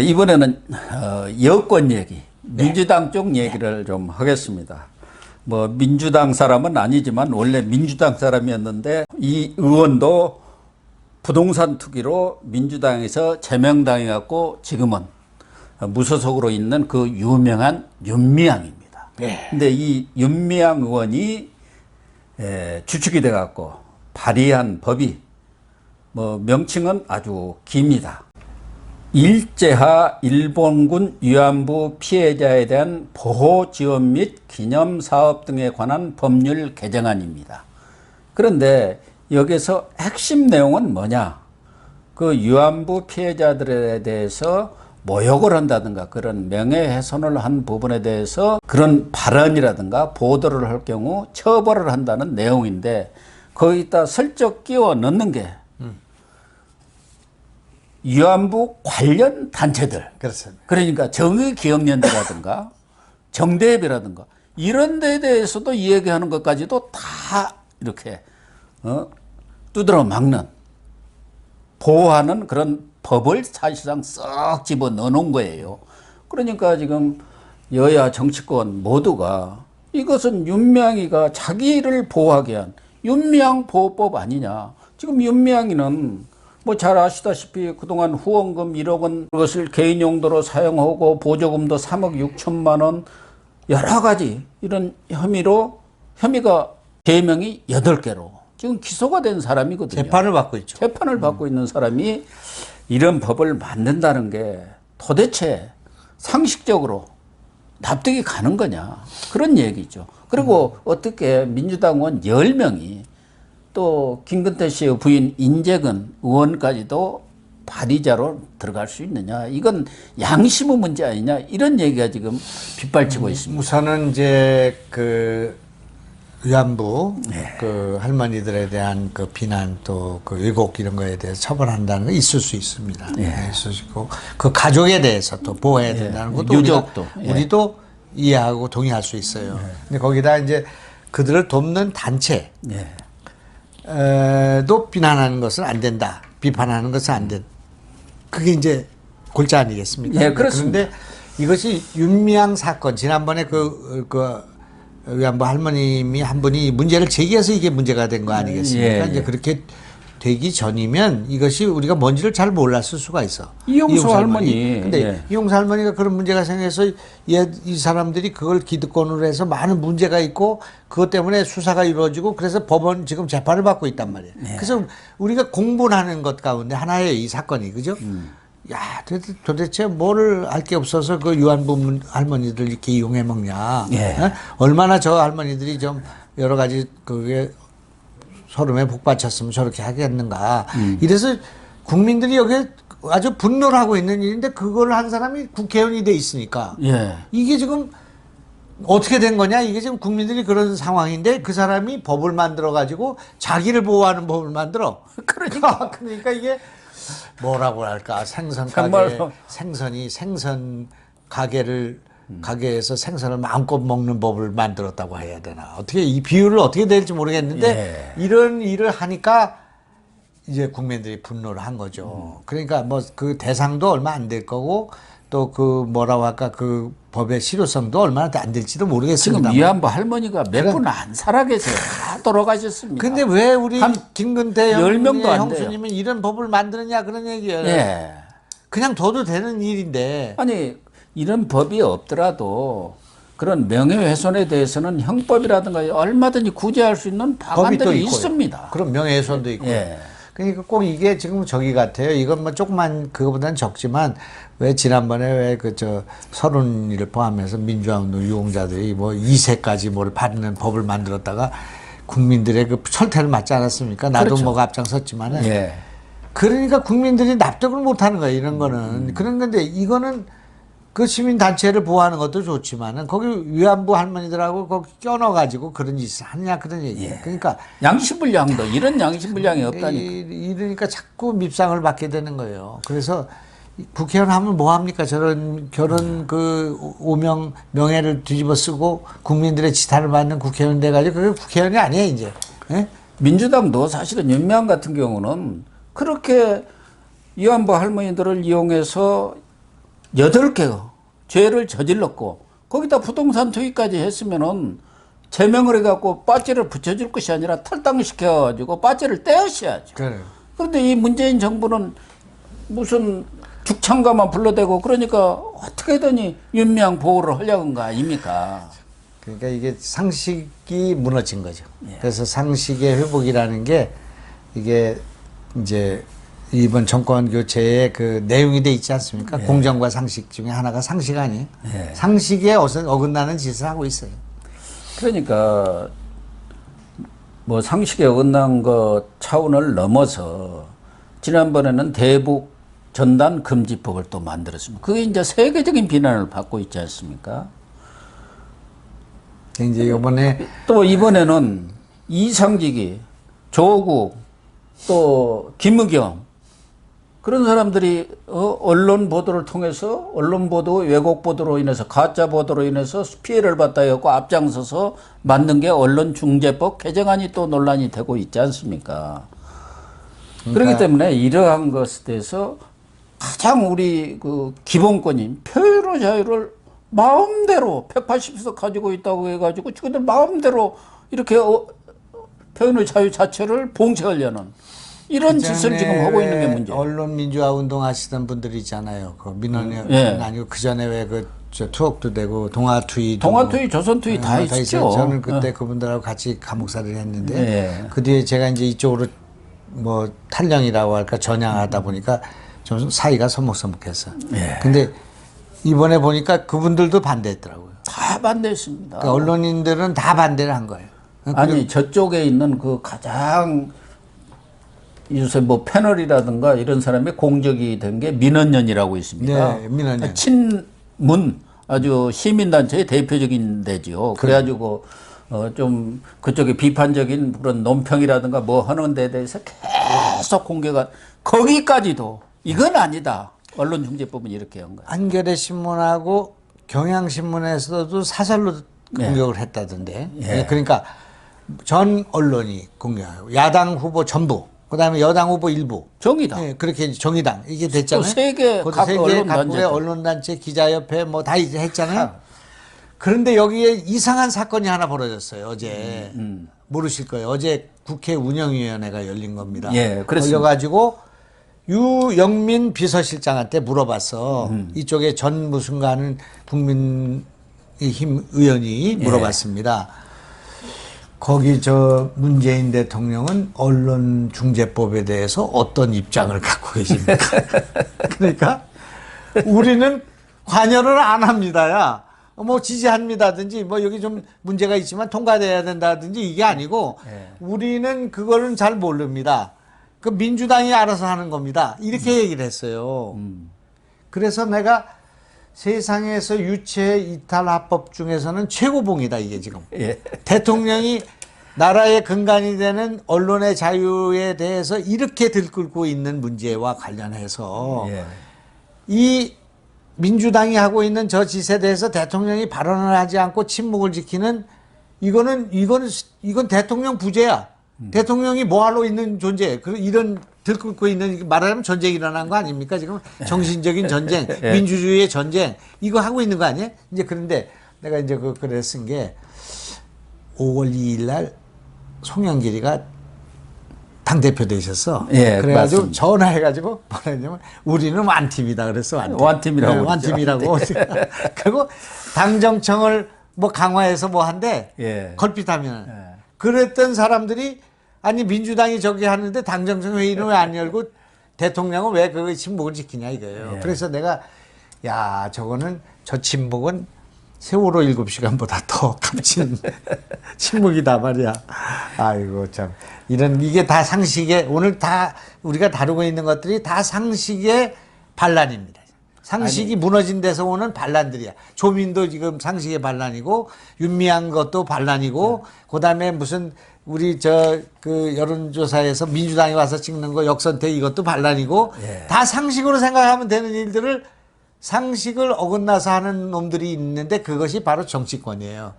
이번에는 여권 얘기, 민주당 쪽 얘기를 좀 하겠습니다. 뭐 민주당 사람은 아니지만 원래 민주당 사람이었는데 이 의원도 부동산 투기로 민주당에서 제명당해 갖고 지금은 무소속으로 있는 그 유명한 윤미향입니다. 근데 이 윤미향 의원이 주축이 돼 갖고 발의한 법이 뭐 명칭은 아주 깁니다. 일제하 일본군 위안부 피해자에 대한 보호 지원 및 기념 사업 등에 관한 법률 개정안입니다. 그런데 여기서 핵심 내용은 뭐냐? 그 위안부 피해자들에 대해서 모욕을 한다든가 그런 명예훼손을 한 부분에 대해서 그런 발언이라든가 보도를 할 경우 처벌을 한다는 내용인데 거기다 슬쩍 끼워 넣는 게 위안부 관련 단체들. 그렇습니다. 그러니까 정의기억연대라든가 정대협이라든가 이런 데에 대해서도 이야기하는 것까지도 다 이렇게 두드러 막는 보호하는 그런 법을 사실상 썩 집어 넣어놓은 거예요. 그러니까 지금 여야 정치권 모두가 이것은 윤미향이가 자기를 보호하게 한 윤미향 보호법 아니냐. 지금 윤미향이는 뭐 잘 아시다시피 그동안 후원금 1억 원 그것을 개인 용도로 사용하고 보조금도 3억 6천만 원 여러 가지 이런 혐의가 제명이 8개로 지금 기소가 된 사람이거든요. 재판을 받고 있죠. 재판을 받고 있는 사람이 이런 법을 만든다는 게 도대체 상식적으로 납득이 가는 거냐 그런 얘기죠. 그리고 어떻게 민주당 의원 10명이 또 김근태 씨의 부인 인재근 의원까지도 발의자로 들어갈 수 있느냐. 이건 양심의 문제 아니냐. 이런 얘기가 지금 빗발치고 있습니다. 우선은 이제 그 위안부 그 할머니들에 대한 그 비난 또 그 왜곡 이런 거에 대해서 처벌한다는 거 있을 수 있습니다. 있을 수 있고 그 가족에 대해서 또 보호해야 된다는 것도 유족도 우리도 이해하고 동의할 수 있어요. 근데 거기다 이제 그들을 돕는 단체 도 비난하는 것은 안 된다. 비판하는 것은 안 된다. 그게 이제 골자 아니겠습니까? 예, 그렇습니다. 그런데 이것이 윤미향 사건, 지난번에 위안부 할머님이 한 분이 문제를 제기해서 이게 문제가 된 거 아니겠습니까? 이제 그렇게 되기 전이면 이것이 우리가 뭔지를 잘 몰랐을 수가 있어. 이용수 할머니. 근데 이용수 할머니가 그런 문제가 생겨서 이 사람들이 그걸 기득권으로 해서 많은 문제가 있고 그것 때문에 수사가 이루어지고 그래서 법원 지금 재판을 받고 있단 말이에요. 그래서 우리가 공분하는 것 가운데 하나예요, 이 사건이. 그죠? 야, 도대체 뭐를 알 게 없어서 그 위안부 할머니들 이렇게 이용해 먹냐. 얼마나 저 할머니들이 좀 여러 가지 그게 소름에 복받쳤으면 저렇게 하겠는가. 이래서 국민들이 여기에 아주 분노를 하고 있는 일인데 그걸 한 사람이 국회의원이 돼 있으니까. 이게 지금 어떻게 된 거냐. 이게 지금 국민들이 그런 상황인데 그 사람이 법을 만들어 가지고 자기를 보호하는 법을 만들어. 그러니까 이게 뭐라고 할까. 생선 가게에서 생선을 마음껏 먹는 법을 만들었다고 해야 되나. 어떻게 이 비율을 어떻게 될지 모르겠는데 이런 일을 하니까 이제 국민들이 분노를 한 거죠. 그러니까 뭐 그 대상도 얼마 안 될 거고 또 그 뭐라고 할까 그 법의 실효성도 얼마나 안 될지도 모르겠습니다. 지금 위안부 할머니가 몇 분 안 살아 계세요. 다 돌아가셨습니다. 근데 왜 우리 김근태 10명도 안 돼요. 형수님은 이런 법을 만드느냐 그런 얘기예요. 그냥 둬도 되는 일인데. 아니 이런 법이 없더라도 그런 명예훼손에 대해서는 형법이라든가 얼마든지 구제할 수 있는 방안들이 있습니다. 그럼 명예훼손도 있고. 그러니까 꼭 이게 지금 저기 같아요. 이건 뭐 조금만 그거보다는 적지만 왜 지난번에 왜 서른이를 포함해서 민주화운동 유공자들이 뭐 2세까지 뭘 받는 법을 만들었다가 국민들의 그 철퇴를 맞지 않았습니까? 나도 그렇죠. 뭐가 앞장섰지만은. 그러니까 국민들이 납득을 못 하는 거예요. 이런 거는. 그런 건데 이거는 그 시민단체를 보호하는 것도 좋지만은 거기 위안부 할머니들하고 거기 껴넣어가지고 그런 짓을 하느냐 그런 얘기예요. 그러니까 양심불량도 이런 양심불량이 없다니까. 이러니까 자꾸 밉상을 받게 되는 거예요. 그래서 국회의원 하면 뭐 합니까? 저런 그 오명 명예를 뒤집어 쓰고 국민들의 지탄을 받는 국회의원 돼가지고 그게 국회의원이 아니에요 이제. 민주당도 사실은 윤미향 같은 경우는 그렇게 위안부 할머니들을 이용해서 8개가 죄를 저질렀고 거기다 부동산 투기까지 했으면은 제명을 해갖고 빠지를 붙여줄 것이 아니라 탈당시켜가지고 빠지를 떼었어야죠. 그래요. 그런데 이 문재인 정부는 무슨 죽창가만 불러대고 그러니까 어떻게든지 윤미향 보호를 하려는 거 아닙니까? 그러니까 이게 상식이 무너진 거죠. 그래서 상식의 회복이라는 게 이게 이제 이번 정권 교체의 그 내용이 돼 있지 않습니까? 공정과 상식 중에 하나가 상식 아니에요? 상식에 어긋나는 짓을 하고 있어요. 그러니까 뭐 상식에 어긋난 것 차원을 넘어서 지난번에는 대북 전단 금지법을 또 만들었습니다. 그게 이제 세계적인 비난을 받고 있지 않습니까? 이제 이번에 또 이번에는 이상직이 조국 또 김의겸 그런 사람들이 언론 보도를 통해서 언론 보도 왜곡 보도로 인해서 가짜 보도로 인해서 피해를 봤다 해갖고 앞장서서 만든 게 언론중재법 개정안이 또 논란이 되고 있지 않습니까? 그렇기 때문에 이러한 것에 대해서 가장 우리 그 기본권인 표현의 자유를 마음대로 180석 가지고 있다고 해가지고 지금들 마음대로 이렇게 표현의 자유 자체를 봉쇄하려는 이런 짓을 지금 하고 있는 게 문제예요. 언론 민주화 운동 하시던 분들이 있잖아요. 그 민원이 아니고 그 전에 왜 그 투옥도 되고 동아투이, 조선투이 다 있죠. 저는 그때 그분들하고 같이 감옥살이를 했는데 그 뒤에 제가 이제 이쪽으로 뭐 탈령이라고 할까 전향하다 보니까 좀 사이가 서먹서먹했어. 근데 이번에 보니까 그분들도 반대했더라고요. 다 반대했습니다. 그러니까 언론인들은 다 반대를 한 거예요. 아니 저쪽에 있는 그 가장 요새 뭐 패널이라든가 이런 사람이 공적이 된 게 민원연이라고 있습니다. 네, 민원연. 친문 아주 시민단체의 대표적인 데지요. 그래가지고 좀 그쪽에 비판적인 그런 논평이라든가 뭐 하는 데에 대해서 계속 공개가 거기까지도 이건 아니다. 언론중재법은 이렇게 한 거예요. 한겨레 신문하고 경향신문에서도 사설로 공격을 했다던데. 그러니까 전 언론이 공격하고 야당 후보 전부 그다음에 여당 후보 일부 정의당. 네, 그렇게 정의당 이게 됐잖아요. 또 세 개 각 각국의 언론단체 기자협회 뭐 다 이제 했잖아요. 그런데 여기에 이상한 사건이 하나 벌어졌어요. 어제 모르실 거예요. 어제 국회 운영위원회가 열린 겁니다. 열려가지고 유영민 비서실장한테 물어봤어. 이쪽에 전 무슨가 하는 국민의힘 의원이 물어봤습니다. 거기 저 문재인 대통령은 언론중재법에 대해서 어떤 입장을 갖고 계십니까? 그러니까 우리는 관여를 안 합니다야. 뭐 지지합니다든지 뭐 여기 좀 문제가 있지만 통과돼야 된다든지 이게 아니고 우리는 그거는 잘 모릅니다. 그 민주당이 알아서 하는 겁니다. 이렇게 얘기를 했어요. 그래서 내가 세상에서 유체 이탈 합법 중에서는 최고봉이다 이게 지금. 대통령이 나라의 근간이 되는 언론의 자유에 대해서 이렇게 들끓고 있는 문제와 관련해서 이 민주당이 하고 있는 저 짓에 대해서 대통령이 발언을 하지 않고 침묵을 지키는 이건 대통령 부재야. 대통령이 뭐하러 있는 존재, 이런 들끓고 있는, 말하자면 전쟁이 일어난 거 아닙니까? 지금 정신적인 전쟁, 민주주의의 전쟁, 이거 하고 있는 거 아니에요? 이제 그런데 내가 이제 그 글을 쓴 게 5월 2일 날 송영길이가 당대표 되셨어. 그래가지고 맞습니다. 전화해가지고 뭐라 했냐면 우리는 완팀이다 그랬어. 완팀이라고. 네, 완팀이라고. 그리고 당정청을 뭐 강화해서 뭐 한대. 걸핏하면. 그랬던 사람들이 아니 민주당이 저기 하는데 당정청 회의는 왜 안 열고 대통령은 왜 그 침묵을 지키냐 이거예요. 그래서 내가 야 저거는 저 침묵은 세월호 7시간보다 더 값진 침묵이다 말이야. 아이고 참 이게 다 상식의 오늘 다 우리가 다루고 있는 것들이 다 상식의 반란입니다. 상식이 무너진 데서 오는 반란들이야. 조민도 지금 상식의 반란이고 윤미향 것도 반란이고 그다음에 무슨 우리 그 여론조사에서 민주당이 와서 찍는 거 역선택 이것도 반란이고 다 상식으로 생각하면 되는 일들을 상식을 어긋나서 하는 놈들이 있는데 그것이 바로 정치권이에요.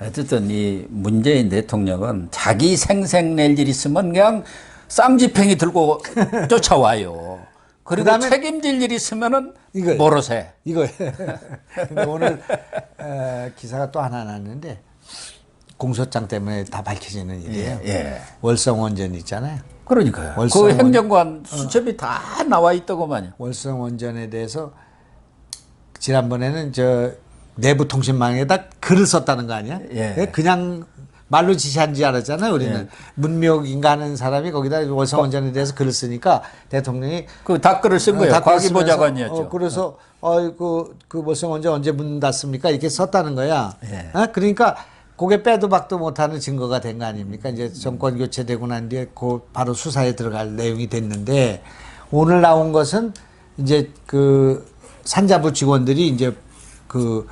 어쨌든 이 문재인 대통령은 자기 생색 낼 일 있으면 그냥 쌍지팽이 들고 쫓아와요. 그리고 그다음에 책임질 일이 있으면은 이거예요. 모르세. 이거. 근데 오늘 기사가 또 하나 났는데 공소장 때문에 다 밝혀지는 일이에요. 예. 월성 원전 있잖아요. 그러니까요. 월성 그 행정관 수첩이 다 나와 있더구만요. 월성 원전에 대해서 지난번에는 저 내부 통신망에다 글을 썼다는 거 아니야? 예. 그냥 말로 지시한 줄 알았잖아요. 우리는 문묘 인가하는 사람이 거기다 월성 원전에 대해서 글을 쓰니까 대통령이 그 답글을 쓴 거예요. 답글 과기보좌관이었죠. 쓰면서, 그래서 그 월성 원전 언제 문 닫습니까? 이렇게 썼다는 거야. 예. 그러니까 그게 빼도 박도 못하는 증거가 된 거 아닙니까? 이제 정권 교체되고 난 뒤에 그 바로 수사에 들어갈 내용이 됐는데 오늘 나온 것은 이제 그 산자부 직원들이 이제 그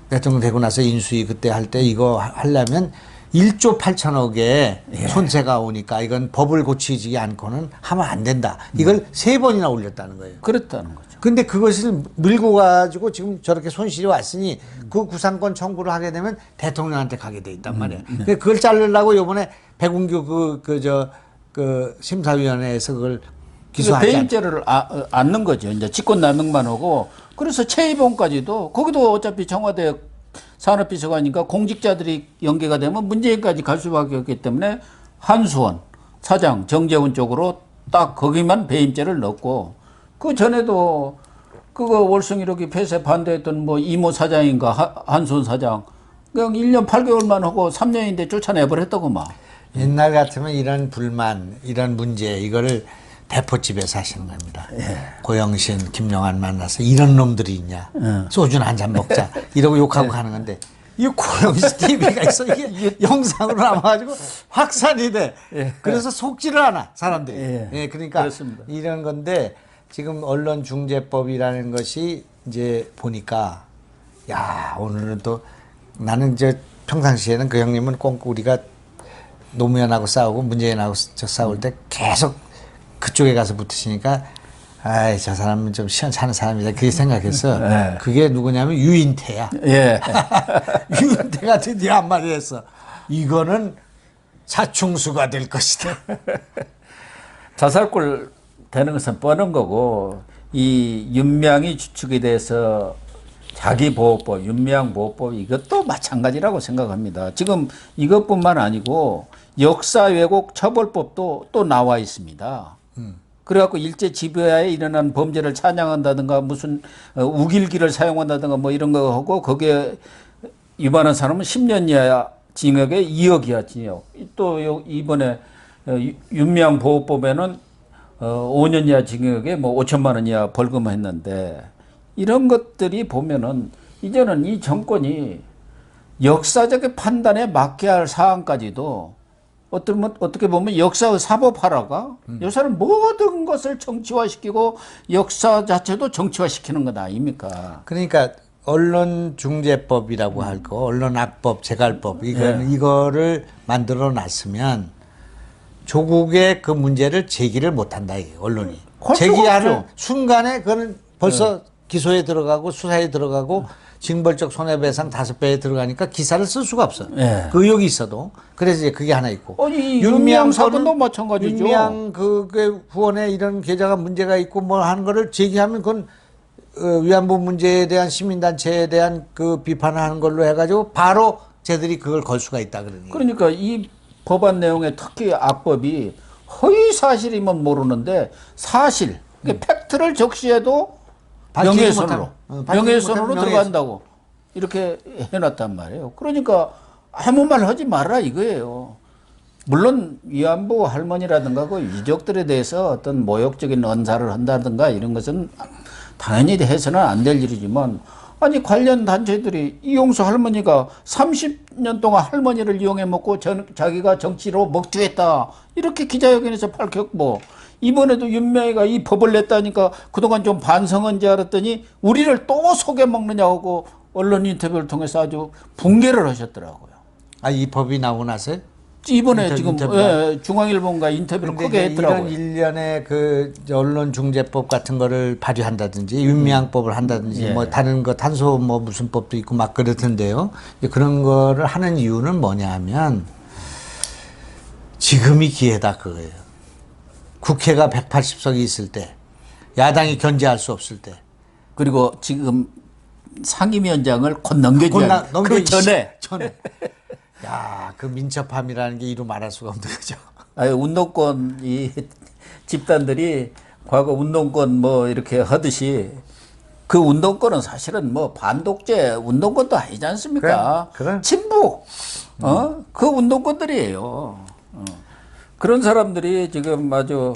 대통령 되고 나서 인수위 그때 할 때 이거 하려면 1조 8천억의 손세가 오니까 이건 법을 고치지 않고는 하면 안 된다. 이걸 3번이나 올렸다는 거예요. 그랬다는 거죠. 근데 그것을 밀고 가지고 지금 저렇게 손실이 왔으니 그 구상권 청구를 하게 되면 대통령한테 가게 돼 있단 말이에요. 근데 그걸 자르려고 요번에 백운규 그 심사위원회에서 그걸 기소하지 배임죄를 안는 거죠. 이제 직권남용만 하고 그래서 최이봉까지도 거기도 어차피 청와대 산업비서관이니까 공직자들이 연계가 되면 문재인까지 갈 수밖에 없기 때문에 한수원 사장 정재훈 쪽으로 딱 거기만 배임죄를 넣고 그 전에도 그거 월성 1호기 폐쇄 반대했던 뭐 이모 사장인가 한수원 사장 그냥 1년 8개월만 하고 3년인데 쫓아내버렸다고 막. 옛날 같으면 이런 불만, 이런 문제 이거를 대포집에서 하시는 겁니다. 고영신, 김용환 만나서 이런 놈들이 있냐. 소주나 한잔 먹자. 이러고 욕하고 가는 건데 이 고영신 TV가 있어. 이게 영상으로 남아가지고 확산이 돼. 그래서 속지를 않아 사람들이. 그러니까 그렇습니다. 이런 건데 지금 언론중재법이라는 것이 이제 보니까 야 오늘은 또 나는 이제 평상시에는 그 형님은 꼭 우리가 노무현하고 싸우고 문재인하고 싸울 때 계속 그쪽에 가서 붙으시니까 아이 저 사람은 좀 시원찮은 사람이다 그렇게 생각했어. 그게 누구냐면 유인태야. 예. 유인태가 드디어 한마디 했어. 이거는 사충수가 될 것이다. 자살골 되는 것은 뻔한 거고 이 윤명이 주축이 돼서 자기보호법, 윤명보호법 이것도 마찬가지라고 생각합니다. 지금 이것뿐만 아니고 역사 왜곡 처벌법도 또 나와 있습니다. 그래갖고 일제 지배하에 일어난 범죄를 찬양한다든가 무슨 우길기를 사용한다든가 뭐 이런 거 하고 거기에 위반한 사람은 10년 이하 징역에 2억 이하 징역. 또 이번에 윤명보호법에는 5년 이하 징역에 뭐 5천만 원 이하 벌금했는데 이런 것들이 보면은 이제는 이 정권이 역사적인 판단에 맞게 할 사안까지도 어떻게 보면 역사의 사법화라가 요새는 모든 것을 정치화시키고 역사 자체도 정치화시키는 것 아닙니까? 그러니까 언론중재법이라고 할 거, 언론악법, 재갈법 이거를 만들어 놨으면 조국의 그 문제를 제기를 못한다 이게 언론이. 할 수가 제기하는 없죠. 순간에 그거는 벌써 기소에 들어가고 수사에 들어가고 징벌적 손해배상 5배에 들어가니까 기사를 쓸 수가 없어. 그 의혹이 있어도. 그래서 이제 그게 하나 있고. 아니 윤미향 사건도 거는 마찬가지죠. 윤미향 그 후원에 이런 계좌가 문제가 있고 뭐 하는 거를 제기하면 그건 위안부 문제에 대한 시민단체에 대한 그 비판을 하는 걸로 해가지고 바로 쟤들이 그걸 걸 수가 있다 그러니. 그러니까 이 법안 내용에 특히 악법이 허위 사실이면 모르는데 사실 팩트를 적시해도 밝히지 명예훼손으로 명예훼손으로 못하면 들어간다고 이렇게 해놨단 말이에요. 그러니까 아무 말 하지 마라 이거예요. 물론 위안부 할머니라든가 그 유족들에 대해서 어떤 모욕적인 언사를 한다든가 이런 것은 당연히 해서는 안 될 일이지만 아니 관련 단체들이 이용수 할머니가 30년 동안 할머니를 이용해 먹고 자기가 정치로 먹튀했다 이렇게 기자회견에서 밝혔고 이번에도 윤명이가 이 법을 냈다니까 그동안 좀 반성한 줄 알았더니 우리를 또 속여 먹느냐고 언론 인터뷰를 통해서 아주 붕괴를 하셨더라고요. 아, 이 법이 나오고 나서? 이번에 지금 중앙일보가 인터뷰를 크게 했더라고요. 이런 일련의 그 언론중재법 같은 거를 발의한다든지 윤미향법을 한다든지 뭐 다른 거 탄소 뭐 무슨 법도 있고 막 그렇던데요. 그런 거를 하는 이유는 뭐냐 하면 지금이 기회다 그거예요. 국회가 180석이 있을 때 야당이 견제할 수 없을 때. 그리고 지금 상임위원장을 곧 넘겨줘야 그 전에. 야, 그 민첩함이라는 게 이루 말할 수가 없는 거죠. 운동권 이 집단들이 과거 운동권 뭐 이렇게 하듯이 그 운동권은 사실은 뭐 반독재 운동권도 아니지 않습니까? 그래. 친북, 그 운동권들이에요. 그런 사람들이 지금 아주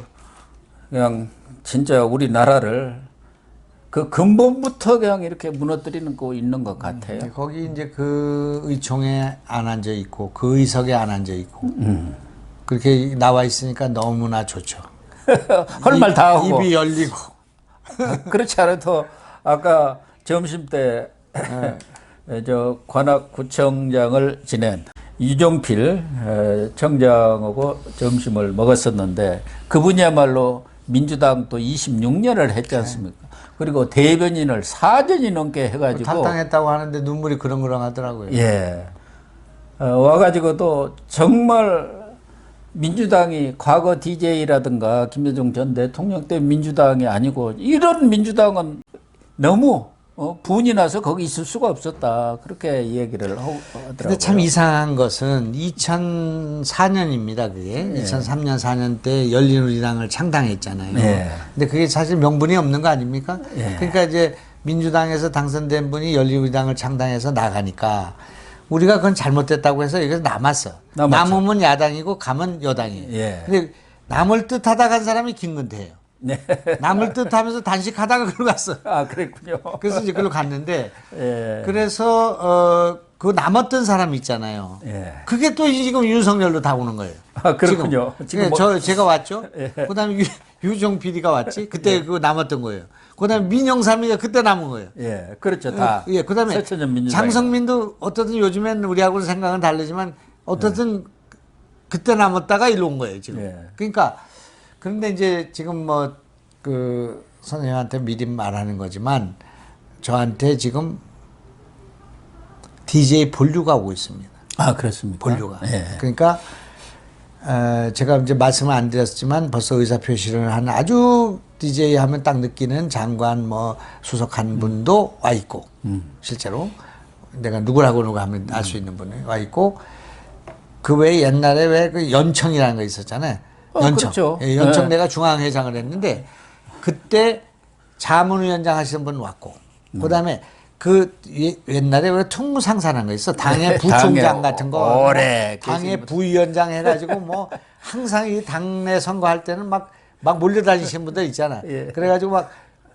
그냥 진짜 우리나라를 그 근본부터 그냥 이렇게 무너뜨리는 거 있는 것 같아요. 거기 이제 그 의총에 안 앉아 있고 그 의석에 안 앉아 있고 그렇게 나와 있으니까 너무나 좋죠. 할 말 다 하고 입이 열리고. 그렇지 않아도 아까 점심 때 저 관악구청장을 지낸 유종필 청장하고 점심을 먹었었는데 그분이야말로 민주당 또 26년을 했지 않습니까? 그리고 대변인을 4년이 넘게 해가지고 탈당했다고 하는데 눈물이 그렁그렁하더라고요. 예, 와가지고도 정말 민주당이 과거 DJ라든가 김대중 전 대통령 때 민주당이 아니고 이런 민주당은 너무 분이 나서 거기 있을 수가 없었다. 그렇게 얘기를 하더라고요. 근데 참 이상한 것은 2004년입니다. 그게 2003년 4년 때 열린우리당을 창당했잖아요. 네. 근데 그게 사실 명분이 없는 거 아닙니까? 그러니까 이제 민주당에서 당선된 분이 열린우리당을 창당해서 나가니까 우리가 그건 잘못됐다고 해서 여기서 남았어. 남으면 야당이고 가면 여당이에요. 예. 근데 남을 뜻하다 간 사람이 김근태예요. 네. 남을 뜻하면서 단식하다가 그로 갔어. 아, 그랬군요. 그래서 이제 그로 갔는데 예. 그래서 그 남았던 사람이 있잖아요. 예. 그게 또 지금 윤석열로 다 오는 거예요. 아, 그렇군요. 지금 제가 왔죠. 그다음에 유종 PD가 왔지. 그때 그거 남았던 거예요. 그다음에 민영삼이가 그때 남은 거예요. 예, 그렇죠. 다. 그다음에 서천년 민주당이. 장성민도 어떻든 요즘엔 우리하고는 생각은 다르지만 어떻든 그때 남았다가 일로 온 거예요, 지금. 그러니까 그런데 이제 지금 뭐 그 선생님한테 미리 말하는 거지만 저한테 지금 DJ 본류가 오고 있습니다. 아, 그렇습니까? 본류가. 그러니까 제가 이제 말씀을 안 드렸지만 벌써 의사 표시를 한 아주 DJ 하면 딱 느끼는 장관 뭐 수석한 분도 와 있고 실제로 내가 누구라고 누구 하면 알 수 있는 분이 와 있고 그 외에 옛날에 왜 그 연청이라는 거 있었잖아요. 연청. 그렇죠. 연청 내가 중앙회장을 했는데 그때 자문위원장 하시는 분 왔고 그다음에 그 옛날에 왜 특무상사라는 거 있어. 당의 부총장 같은 거. 오래 당의 부위원장 해가지고 뭐 항상 이 당내 선거할 때는 막 몰려다니시는 분들 있잖아. 그래가지고 막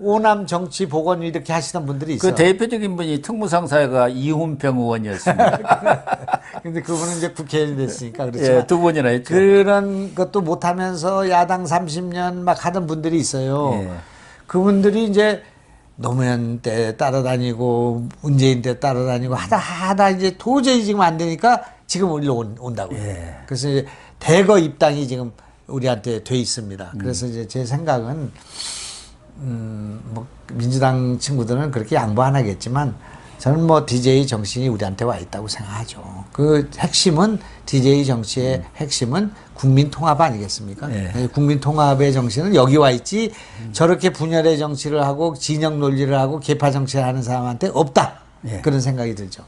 오남 정치 복원 이렇게 하시던 분들이 있어. 그 대표적인 분이 특무상사가 이훈평 의원이었습니다. 근데 그분은 이제 국회의원이 됐으니까 그렇죠. 두 번이나 했죠. 그런 것도 못하면서 야당 30년 막 하던 분들이 있어요. 그분들이 이제 노무현 때 따라다니고 문재인 때 따라다니고 하다 이제 도저히 지금 안 되니까 지금 온다고요. 그래서 이제 대거 입당이 지금 우리한테 돼 있습니다. 그래서 이제 제 생각은 뭐 민주당 친구들은 그렇게 양보 안 하겠지만 저는 뭐 DJ 정신이 우리한테 와 있다고 생각하죠. 그 핵심은 DJ 정치의 핵심은 국민 통합 아니겠습니까? 국민 통합의 정신은 여기 와 있지 저렇게 분열의 정치를 하고 진영 논리를 하고 계파 정치를 하는 사람한테 없다. 그런 생각이 들죠.